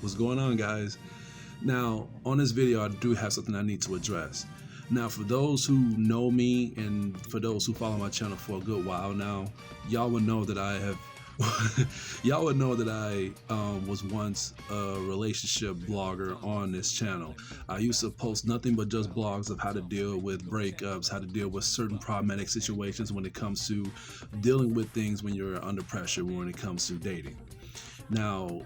What's going on, guys? Now, on this video, I do have something I need to address. Now, for those who know me and for those who follow my channel for a good while now, y'all would know that I have y'all would know that I was once a relationship blogger on this channel. I used to post nothing but just blogs of how to deal with breakups, how to deal with certain problematic situations when it comes to dealing with things when you're under pressure, when it comes to dating. Now,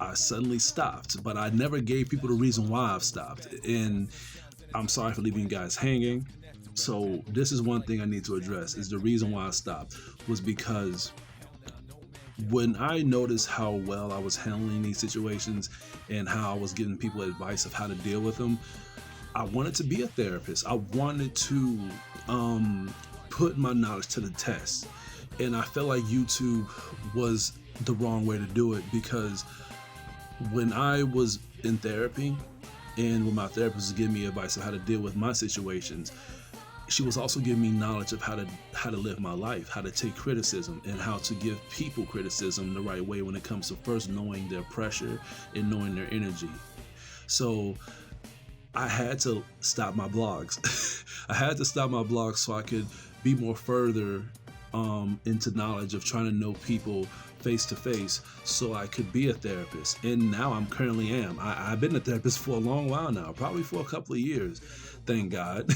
I suddenly stopped, but I never gave people the reason why I've stopped. And I'm sorry for leaving you guys hanging. So this is one thing I need to address, is the reason why I stopped was because when I noticed how well I was handling these situations and how I was giving people advice of how to deal with them, I wanted to be a therapist. I wanted to put my knowledge to the test. And I felt like YouTube was the wrong way to do it, because when I was in therapy and when my therapist was giving me advice of how to deal with my situations, she was also giving me knowledge of how to live my life, how to take criticism, and how to give people criticism the right way when it comes to first knowing their pressure and knowing their energy. So I had to stop my blogs. I had to stop my blogs so I could be more further into knowledge of trying to know people face to face, so I could be a therapist. And now I'm currently am. I've been a therapist for a long while now, probably for a couple of years, thank God.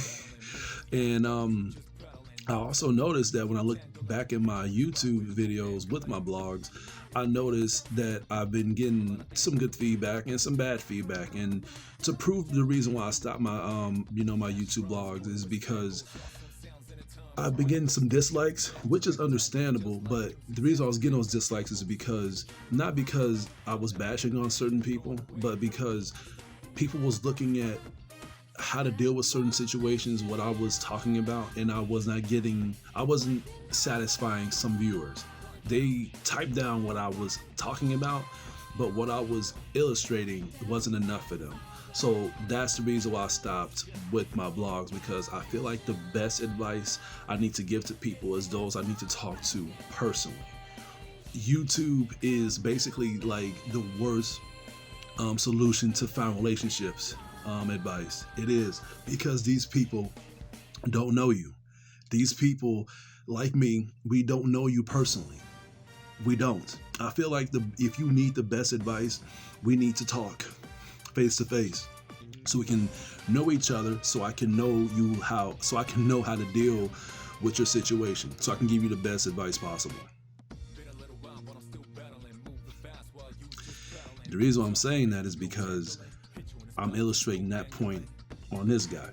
And I also noticed that when I look back at my YouTube videos with my blogs, I noticed that I've been getting some good feedback and some bad feedback. And to prove the reason why I stopped my my YouTube blogs is because I've been getting some dislikes, which is understandable, but the reason I was getting those dislikes is because, not because I was bashing on certain people, but because people was looking at how to deal with certain situations, what I was talking about, and I wasn't satisfying some viewers. They typed down what I was talking about, but what I was illustrating wasn't enough for them. So that's the reason why I stopped with my blogs, because I feel like the best advice I need to give to people is those I need to talk to personally. YouTube is basically like the worst solution to find relationships advice. It is, because these people don't know you. These people, like me, we don't know you personally. We don't. I feel like if you need the best advice, we need to talk face to face, so we can know each other, so I can know how to deal with your situation, so I can give you the best advice possible. The reason I'm saying that is because I'm illustrating that point on this guy.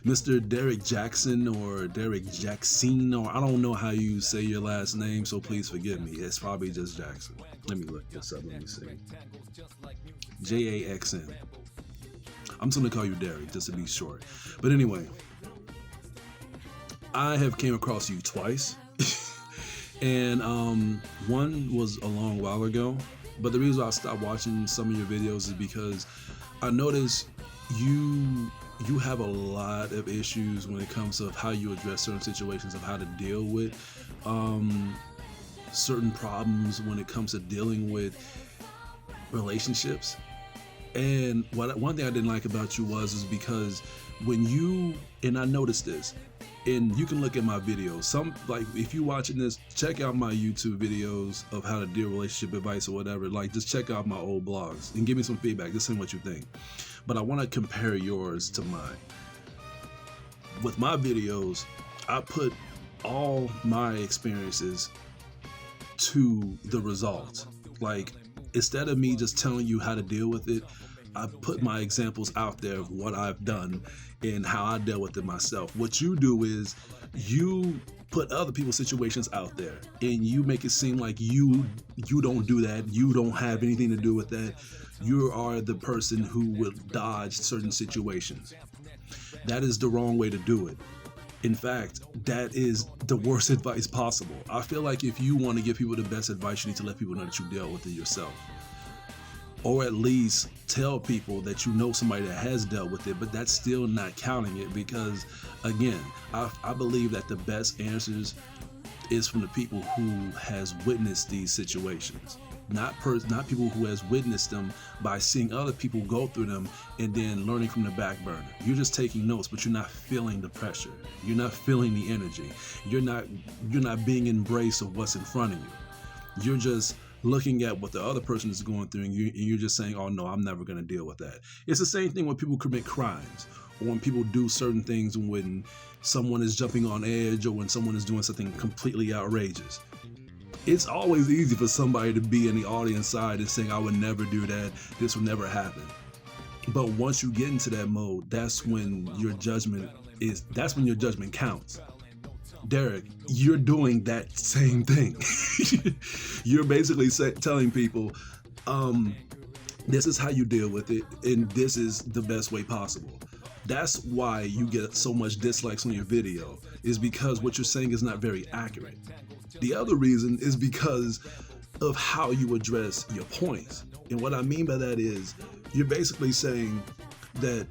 Mr. Derrick Jaxn, or Derrick Jaxn, or I don't know how you say your last name, so please forgive me. It's probably just Jaxn. Let me look this up. Let me see. Jaxn. I'm just gonna call you Derrick just to be short. But anyway, I have came across you twice, and one was a long while ago. But the reason why I stopped watching some of your videos is because I noticed you have a lot of issues when it comes to how you address certain situations, of how to deal with certain problems when it comes to dealing with relationships. And one thing I didn't like about you is because and I noticed this, and you can look at my videos. If you're watching this, check out my YouTube videos of how to deal with relationship advice or whatever. Just check out my old blogs and give me some feedback. Just say what you think. But I want to compare yours to mine. With my videos, I put all my experiences to the results. Instead of me just telling you how to deal with it, I put my examples out there of what I've done and how I dealt with it myself. What you do is you put other people's situations out there and you make it seem like you don't do that. You don't have anything to do with that. You are the person who will dodge certain situations. That is the wrong way to do it. In fact, that is the worst advice possible. I feel like if you want to give people the best advice, you need to let people know that you dealt with it yourself. Or at least tell people that you know somebody that has dealt with it, but that's still not counting it, because again, I believe that the best answers is from the people who has witnessed these situations. not people who has witnessed them by seeing other people go through them and then learning from the back burner. You're just taking notes, but you're not feeling the pressure. You're not feeling the energy. You're not being embraced of what's in front of you. You're just looking at what the other person is going through, and you're just saying, oh no, I'm never going to deal with that. It's the same thing when people commit crimes, or when people do certain things, when someone is jumping on edge, or when someone is doing something completely outrageous. It's always easy for somebody to be in the audience side and saying, I would never do that, this would never happen. But once you get into that mode, that's when your judgment counts. Derrick, you're doing that same thing. You're basically telling people, this is how you deal with it, and this is the best way possible. That's why you get so much dislikes on your video, is because what you're saying is not very accurate. The other reason is because of how you address your points. And what I mean by that is, you're basically saying that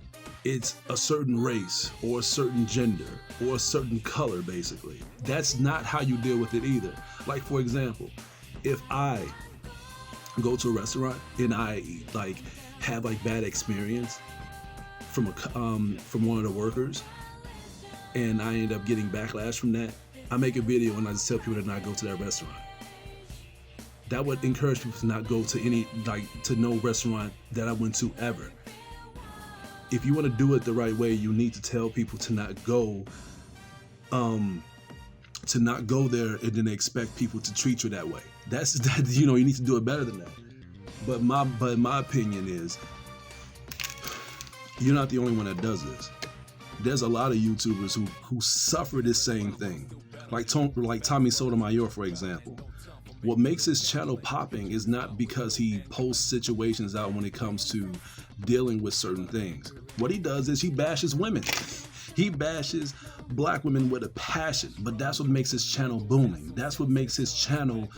it's a certain race or a certain gender or a certain color, basically. That's not how you deal with it either. Like, for example, if I go to a restaurant and I have bad experience from one of the workers, and I end up getting backlash from that, I make a video and I just tell people to not go to that restaurant. That would encourage people to not go to to no restaurant that I went to ever. If you want to do it the right way, you need to tell people to not go there and then expect people to treat you that way. You need to do it better than that. But my opinion is, you're not the only one that does this. There's a lot of YouTubers who suffer this same thing. Like Tommy Sotomayor, for example. What makes his channel popping is not because he posts situations out when it comes to dealing with certain things. What he does is he bashes women. He bashes black women with a passion, but that's what makes his channel booming. That's what makes his channel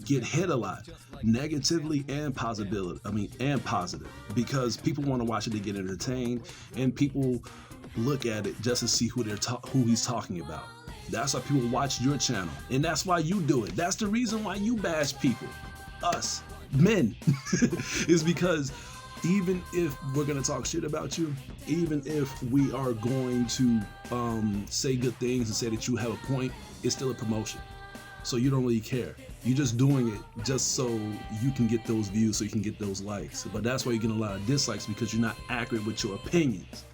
get hit a lot, negatively and positive, because people want to watch it to get entertained, and people look at it just to see who he's talking about. That's why people watch your channel, and that's why you do it. That's the reason why you bash people, us men, is because even if we're gonna talk shit about you, even if we are going to say good things and say that you have a point, it's still a promotion. So you don't really care. You're just doing it just so you can get those views, so you can get those likes. But that's why you get a lot of dislikes, because you're not accurate with your opinions.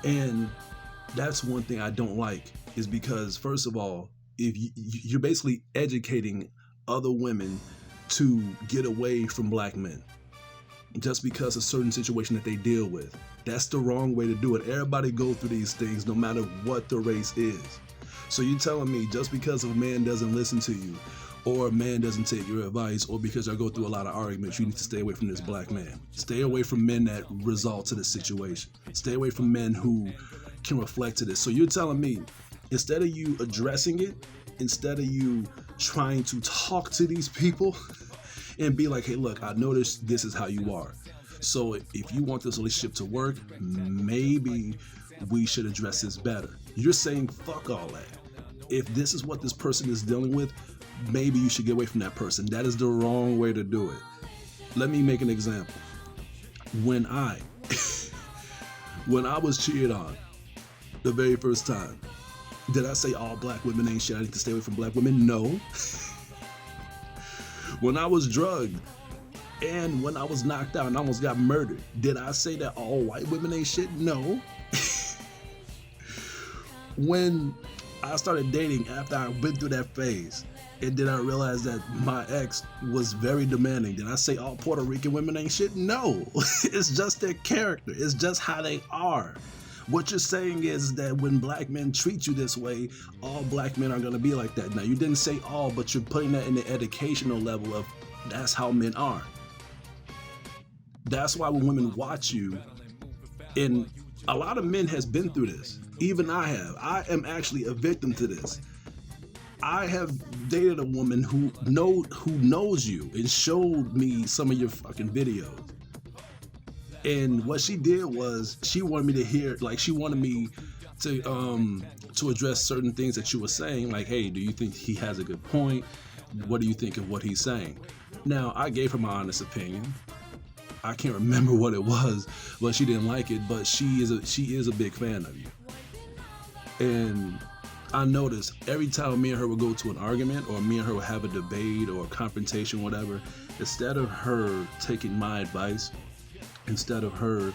And that's one thing I don't like, is because, first of all, if you're basically educating other women to get away from black men just because of a certain situation that they deal with. That's the wrong way to do it. Everybody go through these things no matter what the race is. So you're telling me just because a man doesn't listen to you, or a man doesn't take your advice, or because I go through a lot of arguments, you need to stay away from this black man. Stay away from men that result to this situation. Stay away from men who can reflect to this. So you're telling me, instead of you addressing it, instead of you trying to talk to these people and be like, hey, look, I noticed this is how you are. So if you want this relationship to work, maybe we should address this better. You're saying fuck all that. If this is what this person is dealing with, maybe you should get away from that person. That is the wrong way to do it. Let me make an example. When I was cheated on the very first time, did I say all black women ain't shit, I need to stay away from black women? No. When I was drugged and when I was knocked out and almost got murdered, did I say that all white women ain't shit? No. When I started dating after I went through that phase, and then I realized that my ex was very demanding, did I say all Puerto Rican women ain't shit? No. It's just their character. It's just how they are. What you're saying is that when black men treat you this way, all black men are going to be like that. Now, you didn't say all, but you're putting that in the educational level of that's how men are. That's why when women watch you, and a lot of men has been through this. Even I have. I am actually a victim to this. I have dated a woman who knows you and showed me some of your fucking videos. And what she did was she wanted me to hear, she wanted me to address certain things that you were saying, like, hey, do you think he has a good point? What do you think of what he's saying? Now, I gave her my honest opinion. I can't remember what it was, but she didn't like it. But she is a big fan of you. And I noticed every time me and her would go to an argument, or me and her would have a debate or a confrontation, whatever, instead of her taking my advice, instead of her,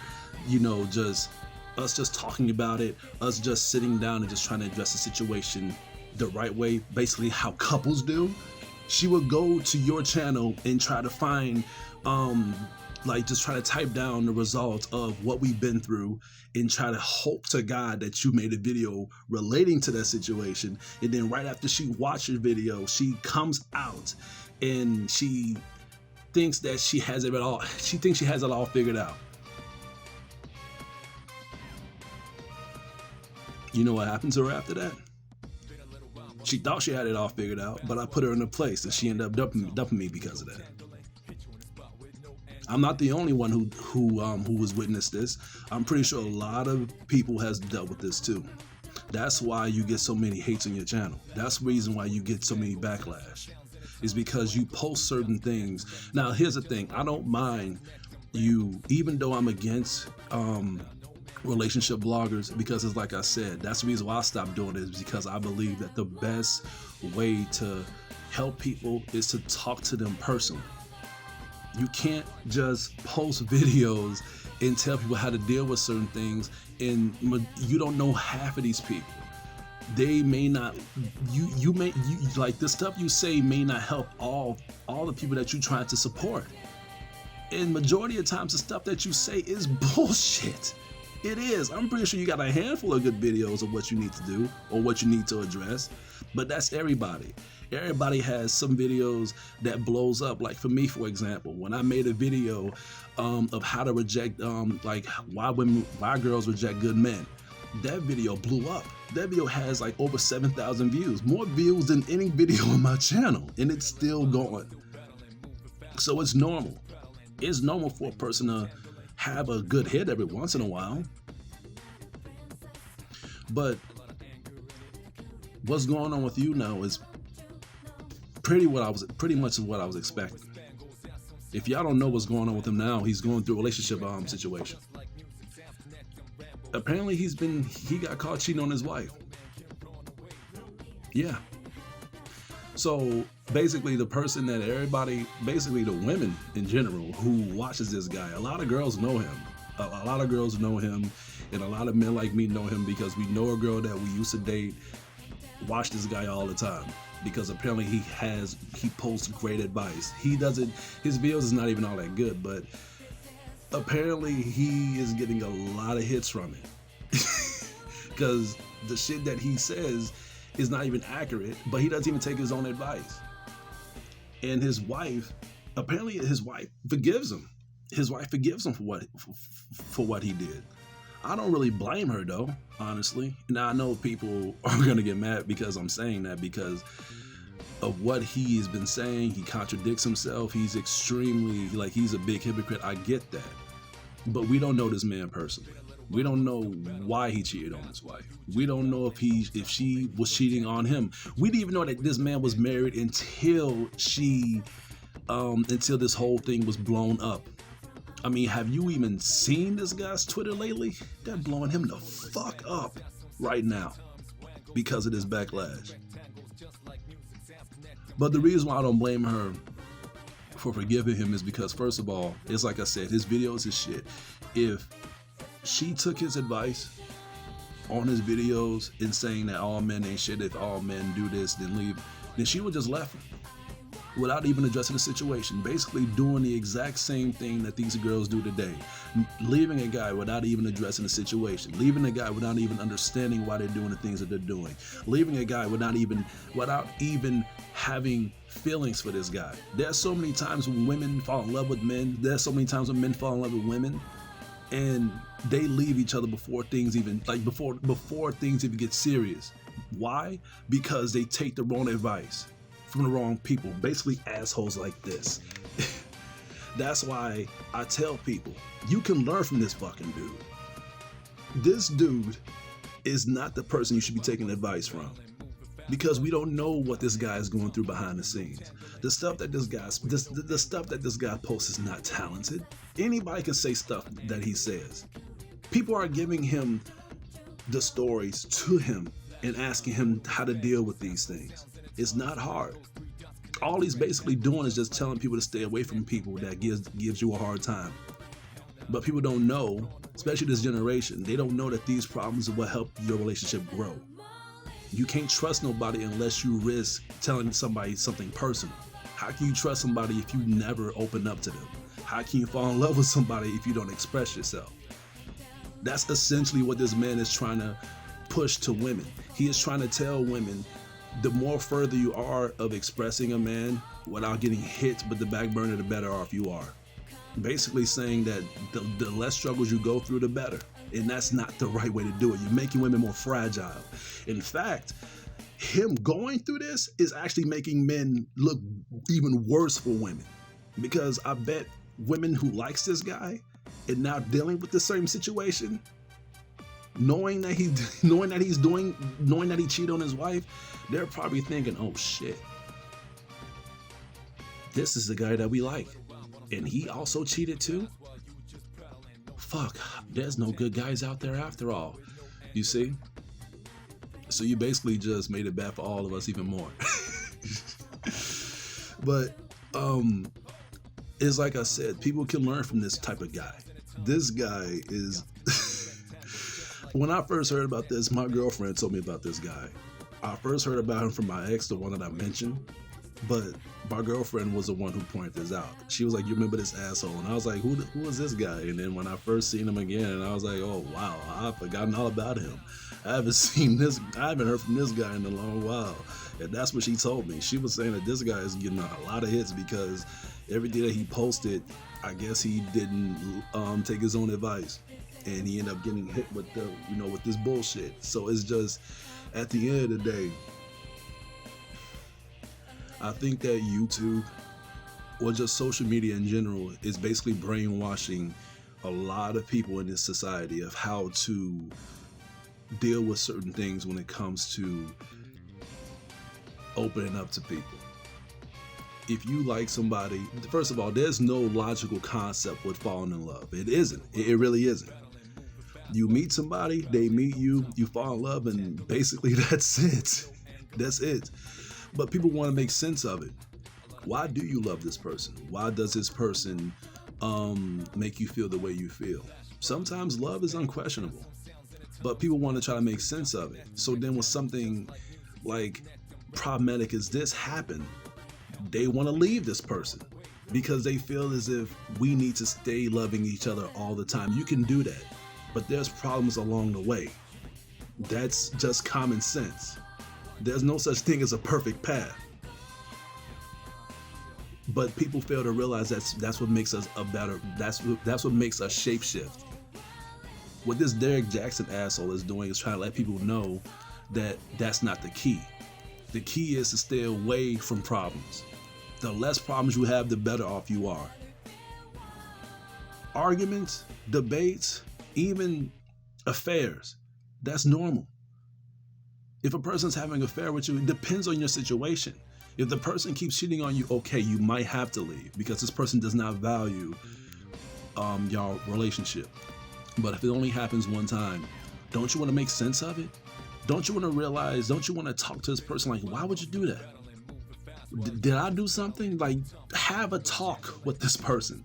just talking about it, us just sitting down and just trying to address the situation the right way, basically how couples do, she would go to your channel and try to find, just try to type down the results of what we've been through and try to hope to God that you made a video relating to that situation. And then right after she watched your video, she comes out and she thinks that she has it all. She thinks she has it all figured out. You know what happened to her after that? She thought she had it all figured out, but I put her in a place and she ended up dumping me because of that. I'm not the only one who has witnessed this. I'm pretty sure a lot of people has dealt with this too. That's why you get so many hates on your channel. That's the reason why you get so many backlash. Is because you post certain things. Now, here's the thing. I don't mind you, even though I'm against relationship bloggers, because it's like I said, that's the reason why I stopped doing it, is because I believe that the best way to help people is to talk to them personally. You can't just post videos and tell people how to deal with certain things, and you don't know half of these people. They may not, you like the stuff you say may not help all the people that you're trying to support. And majority of times the stuff that you say is bullshit. It is. I'm pretty sure you got a handful of good videos of what you need to do or what you need to address, but that's everybody. Everybody has some videos that blows up. Like for me, for example, when I made a video of how to reject, why girls reject good men, that video blew up. That video has like over 7,000 views, more views than any video on my channel, and it's still going. So it's normal. It's normal for a person to have a good hit every once in a while. But what's going on with you now is pretty much what I was expecting. If y'all don't know what's going on with him now, he's going through a relationship situation. Apparently he got caught cheating on his wife. Yeah. So basically the person that basically the women in general who watches this guy, a lot of girls know him. A lot of girls know him, and a lot of men like me know him because we know a girl that we used to date, watch this guy all the time. Because apparently he posts great advice. His videos is not even all that good, but apparently he is getting a lot of hits from it. Because the shit that he says is not even accurate, but he doesn't even take his own advice. And his wife forgives him. His wife forgives him for what he did. I don't really blame her though, honestly. Now I know people are gonna get mad because I'm saying that, because of what he has been saying. He contradicts himself. He's extremely, he's a big hypocrite. I get that. But we don't know this man personally. We don't know why he cheated on his wife. We don't know if she was cheating on him. We didn't even know that this man was married until until this whole thing was blown up. I mean, have you even seen this guy's Twitter lately? They're blowing him the fuck up right now because of this backlash. But the reason why I don't blame her for forgiving him is because, first of all, it's like I said, his videos is shit. If she took his advice on his videos in saying that all men ain't shit, if all men do this, then leave, then she would just left him without even addressing the situation, basically doing the exact same thing that these girls do today, leaving a guy without even addressing the situation, leaving a guy without even understanding why they're doing the things that they're doing, leaving a guy without even having feelings for this guy. There's so many times when women fall in love with men, there's so many times when men fall in love with women, and they leave each other before things even get serious. Why? Because they take the wrong advice from the wrong people, basically assholes like this. That's why I tell people, you can learn from this fucking dude. This dude is not the person you should be taking advice from. because we don't know what this guy is going through behind the scenes. The stuff that the stuff that this guy posts is not talented. Anybody can say stuff that he says. People are giving him the stories to him and asking him how to deal with these things. It's not hard. All he's basically doing is just telling people to stay away from people that gives you a hard time. But people don't know, especially this generation, they don't know that these problems will help your relationship grow. You can't trust nobody unless you risk telling somebody something personal. How can you trust somebody if you never open up to them? How can you fall in love with somebody if you don't express yourself? That's essentially what this man is trying to push to women. He is trying to tell women, the more further you are of expressing a man without getting hit with the back burner, the better off you are. Basically saying that the less struggles you go through, the better. And that's not the right way to do it. You're making women more fragile. In fact, him going through this is actually making men look even worse for women. Because I bet women who likes this guy and now dealing with the same situation, knowing that he cheated on his wife, they're probably thinking, oh shit, this is the guy that we like. And he also cheated too? Fuck, there's no good guys out there after all. You see? So you basically just made it bad for all of us even more. But it's like I said, people can learn from this type of guy. This guy is when I first heard about this, my girlfriend told me about this guy. I first heard about him from my ex, the one that I mentioned. But my girlfriend was the one who pointed this out. She was like, you remember this asshole? And I was like, who is this guy? And then when I first seen him again, I was like, oh wow, I've forgotten all about him. I haven't heard from this guy in a long while. And that's what she told me. She was saying that this guy is getting a lot of hits because everything that he posted, I guess he didn't take his own advice. And he ended up getting hit with with this bullshit. So it's just, at the end of the day, I think that YouTube, or just social media in general, is basically brainwashing a lot of people in this society of how to deal with certain things when it comes to opening up to people. If you like somebody, first of all, there's no logical concept with falling in love. It isn't. It really isn't. You meet somebody, they meet you, you fall in love, and basically that's it. That's it. But people want to make sense of it. Why do you love this person? Why does this person make you feel the way you feel? Sometimes love is unquestionable, but people want to try to make sense of it. So then when something like problematic as this happen, they want to leave this person because they feel as if we need to stay loving each other all the time. You can do that, but there's problems along the way. That's just common sense. There's no such thing as a perfect path. But people fail to realize that's what makes us that's what makes us shapeshift. What this Derrick Jaxn asshole is doing is trying to let people know that that's not the key. The key is to stay away from problems. The less problems you have, the better off you are. Arguments, debates, even affairs, that's normal. If a person's having an affair with you, it depends on your situation. If the person keeps cheating on you, okay, you might have to leave because this person does not value your relationship. But if it only happens one time, don't you want to make sense of it? Don't you want to realize, don't you want to talk to this person like, why would you do that? Did I do something? Like, have a talk with this person.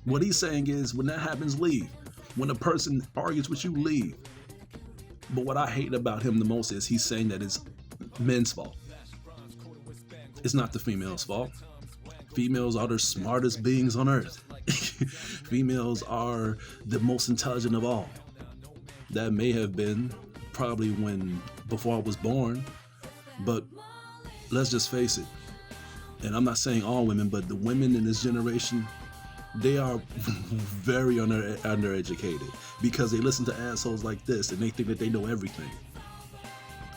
What he's saying is, when that happens, leave. When a person argues with you, leave. But what I hate about him the most is he's saying that it's men's fault. It's not the female's fault. Females are the smartest beings on earth. Females are the most intelligent of all. That may have been probably before I was born, but let's just face it. And I'm not saying all women, but the women in this generation, they are very undereducated because they listen to assholes like this and they think that they know everything.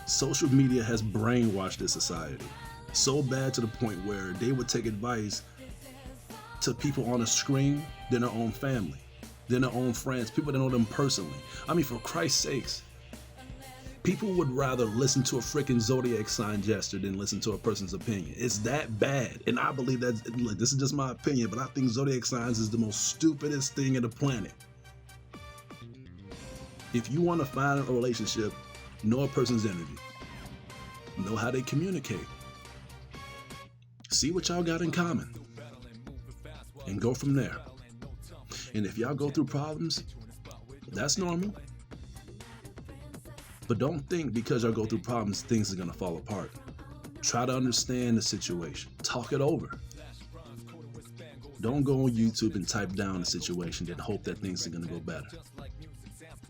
Social media has brainwashed this society so bad to the point where they would take advice to people on a screen than their own family, than their own friends, people that know them personally. I mean, for Christ's sakes, People would rather listen to a freaking zodiac sign gesture than listen to a person's opinion. It's that bad. And I believe that, look, this is just my opinion, but I think zodiac signs is the most stupidest thing in the planet. If you want to find a relationship, know a person's energy. Know how they communicate. See what y'all got in common. And go from there. And if y'all go through problems, that's normal. But don't think because y'all go through problems, things are going to fall apart. Try to understand the situation. Talk it over. Don't go on YouTube and type down the situation and hope that things are going to go better.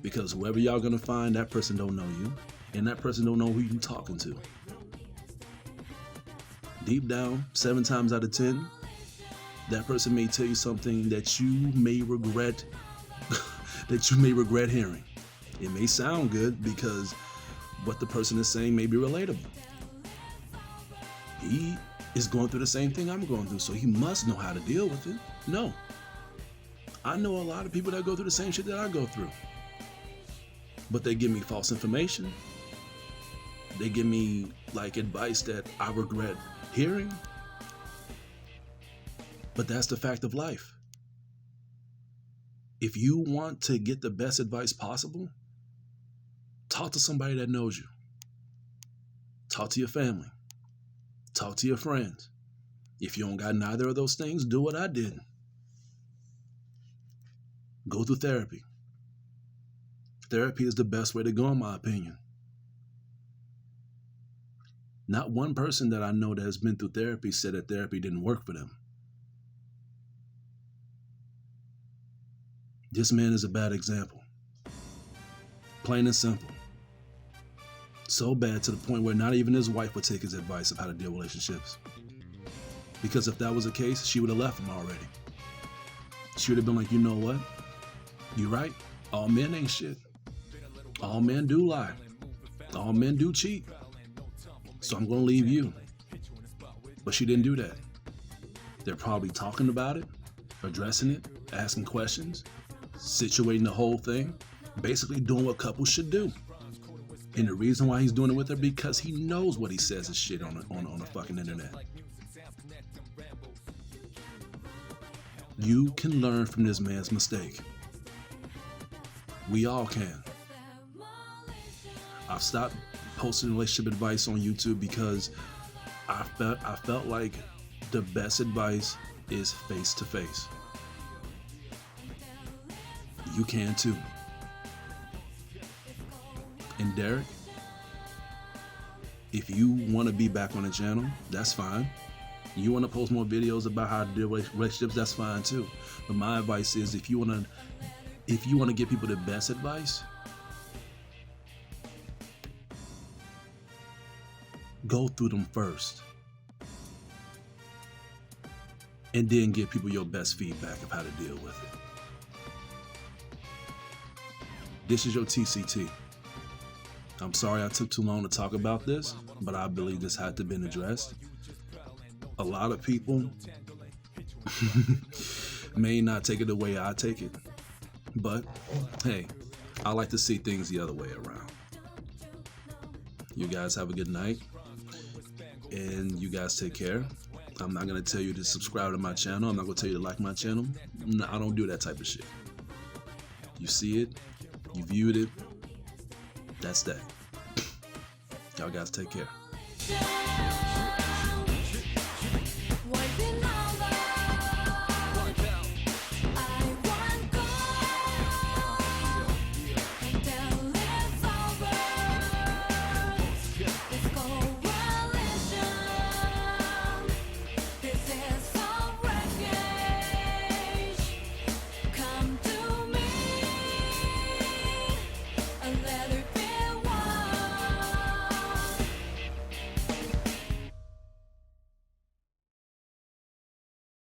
Because whoever y'all going to find, that person don't know you. And that person don't know who you're talking to. Deep down, 7 times out of 10, that person may tell you something that you may regret, hearing. It may sound good because what the person is saying may be relatable. He is going through the same thing I'm going through, so he must know how to deal with it. No. I know a lot of people that go through the same shit that I go through. But they give me false information. They give me advice that I regret hearing. But that's the fact of life. If you want to get the best advice possible, talk to somebody that knows you. Talk to your family. Talk to your friends. If you don't got neither of those things, do what I did. Go through therapy. Therapy is the best way to go, in my opinion. Not one person that I know that has been through therapy said that therapy didn't work for them. This man is a bad example. Plain and simple. So bad to the point where not even his wife would take his advice of how to deal with relationships. Because if that was the case, she would have left him already. She would have been like, you know what? You're right. All men ain't shit. All men do lie. All men do cheat. So I'm going to leave you. But she didn't do that. They're probably talking about it, addressing it, asking questions, situating the whole thing, basically doing what couples should do. And the reason why he's doing it with her, because he knows what he says is shit on the fucking internet. You can learn from this man's mistake. We all can. I've stopped posting relationship advice on YouTube because I felt like the best advice is face to face. You can too. And Derrick, if you want to be back on the channel, that's fine. You want to post more videos about how to deal with relationships, that's fine too. But my advice is, if you want to give people the best advice, go through them first. And then give people your best feedback of how to deal with it. This is your TCT. I'm sorry I took too long to talk about this, but I believe this had to be addressed. A lot of people may not take it the way I take it, but hey, I like to see things the other way around. You guys have a good night, and you guys take care. I'm not going to tell you to subscribe to my channel. I'm not going to tell you to like my channel. No, I don't do that type of shit. You see it, you viewed it, that's that. Y'all guys take care.